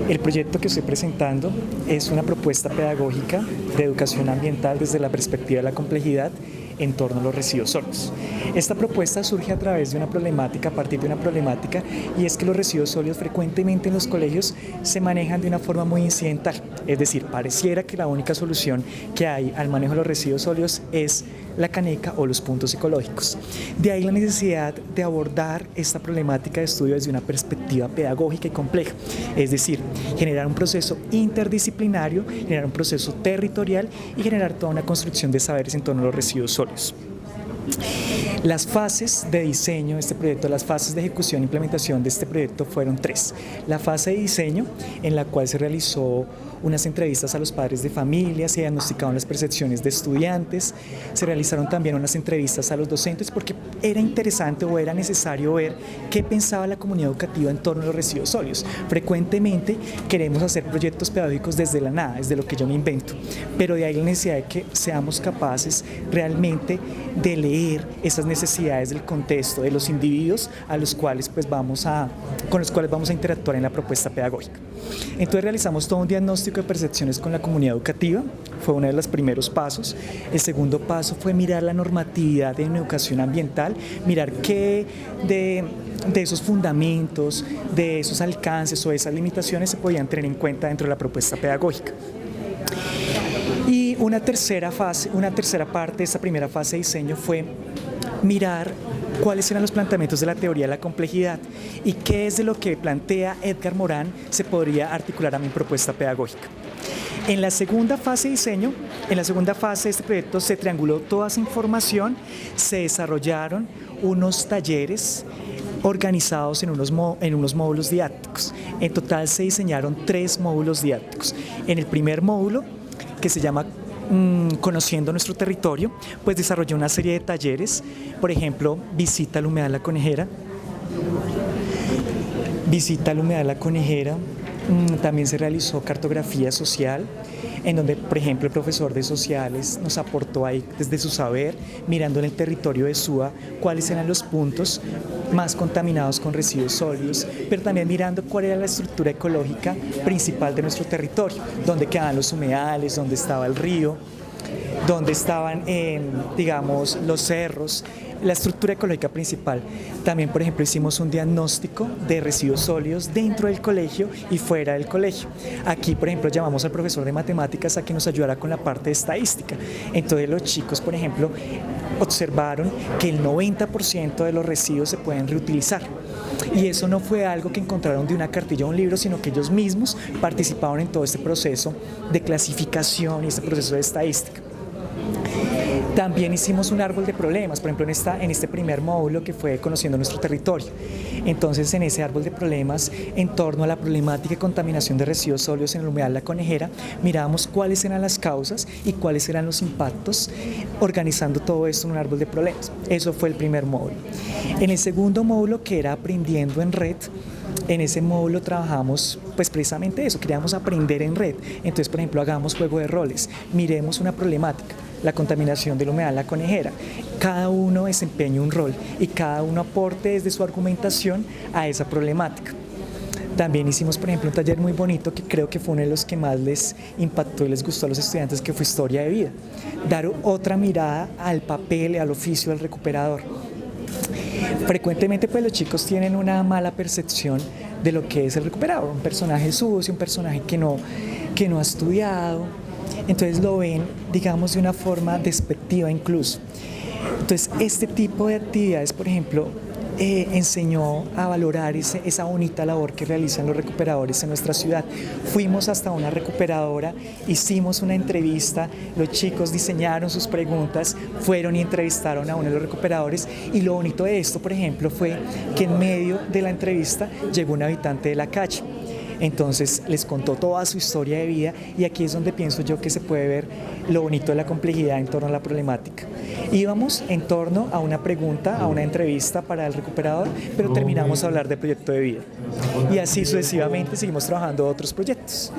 El proyecto que estoy presentando es una propuesta pedagógica de educación ambiental desde la perspectiva de la complejidad en torno a los residuos sólidos. Esta propuesta surge a través de una problemática, a partir de una problemática, y es que los residuos sólidos frecuentemente en los colegios se manejan de una forma muy incidental, es decir, pareciera que la única solución que hay al manejo de los residuos sólidos es la caneca o los puntos ecológicos. De ahí la necesidad de abordar esta problemática de estudio desde una perspectiva pedagógica y compleja, es decir, generar un proceso interdisciplinario, generar un proceso territorial y generar toda una construcción de saberes en torno a los residuos sólidos. Las fases de diseño de este proyecto, las fases de ejecución e implementación de este proyecto fueron tres. La fase de diseño, en la cual se realizó unas entrevistas a los padres de familia, se diagnosticaron las percepciones de estudiantes, se realizaron también unas entrevistas a los docentes porque era interesante o era necesario ver qué pensaba la comunidad educativa en torno a los residuos sólidos. Frecuentemente queremos hacer proyectos pedagógicos desde la nada, desde lo que yo me invento, pero de ahí la necesidad de que seamos capaces realmente de leer esas necesidades del contexto, de los individuos a los cuales con los cuales vamos a interactuar en la propuesta pedagógica. Entonces realizamos todo un diagnóstico de percepciones con la comunidad educativa, fue uno de los primeros pasos. El segundo paso fue mirar la normatividad en educación ambiental, mirar qué de esos fundamentos, de esos alcances o esas limitaciones se podían tener en cuenta dentro de la propuesta pedagógica. Y una tercera parte de esta primera fase de diseño fue mirar cuáles eran los planteamientos de la teoría de la complejidad y qué es de lo que plantea Edgar Morin se podría articular a mi propuesta pedagógica. En la segunda fase de diseño, en la segunda fase de este proyecto se trianguló toda esa información, se desarrollaron unos talleres organizados en unos módulos didácticos. En total se diseñaron 3 módulos didácticos. En el primer módulo, que se llama Conociendo nuestro territorio, pues desarrolló una serie de talleres, por ejemplo, visita al humedal La Conejera, también se realizó cartografía social, en donde, por ejemplo, el profesor de sociales nos aportó ahí desde su saber, mirando en el territorio de SUA, cuáles eran los puntos más contaminados con residuos sólidos, pero también mirando cuál era la estructura ecológica principal de nuestro territorio, dónde quedaban los humedales, dónde estaba el río, dónde estaban, digamos, los cerros, la estructura ecológica principal. También, por ejemplo, hicimos un diagnóstico de residuos sólidos dentro del colegio y fuera del colegio. Aquí, por ejemplo, llamamos al profesor de matemáticas a que nos ayudara con la parte de estadística. Entonces los chicos, por ejemplo, observaron que el 90% de los residuos se pueden reutilizar. Y eso no fue algo que encontraron de una cartilla o un libro, sino que ellos mismos participaron en todo este proceso de clasificación y este proceso de estadística. También hicimos un árbol de problemas, por ejemplo en este primer módulo que fue Conociendo nuestro territorio. Entonces en ese árbol de problemas, en torno a la problemática de contaminación de residuos sólidos en el humedal La Conejera, mirábamos cuáles eran las causas y cuáles eran los impactos, organizando todo esto en un árbol de problemas. Eso fue el primer módulo. En el segundo módulo, que era Aprendiendo en Red, en ese módulo trabajamos pues precisamente eso, queríamos aprender en red. Entonces, por ejemplo, hagamos juego de roles, miremos una problemática, la contaminación del humedal La Conejera. Cada uno desempeña un rol y cada uno aporte desde su argumentación a esa problemática. También hicimos, por ejemplo, un taller muy bonito que creo que fue uno de los que más les impactó y les gustó a los estudiantes, que fue Historia de Vida. Dar otra mirada al papel, al oficio del recuperador. Frecuentemente pues los chicos tienen una mala percepción de lo que es el recuperador, un personaje sucio, un personaje que no ha estudiado, entonces lo ven, digamos, de una forma despectiva incluso. Entonces este tipo de actividades, por ejemplo, enseñó a valorar esa bonita labor que realizan los recuperadores en nuestra ciudad. Fuimos hasta una recuperadora, hicimos una entrevista, los chicos diseñaron sus preguntas, fueron y entrevistaron a uno de los recuperadores, y lo bonito de esto, por ejemplo, fue que en medio de la entrevista llegó un habitante de la calle. Entonces les contó toda su historia de vida, y aquí es donde pienso yo que se puede ver lo bonito de la complejidad en torno a la problemática. Íbamos en torno a una pregunta, a una entrevista para el recuperador, pero terminamos a hablar de proyecto de vida. Y así sucesivamente seguimos trabajando otros proyectos.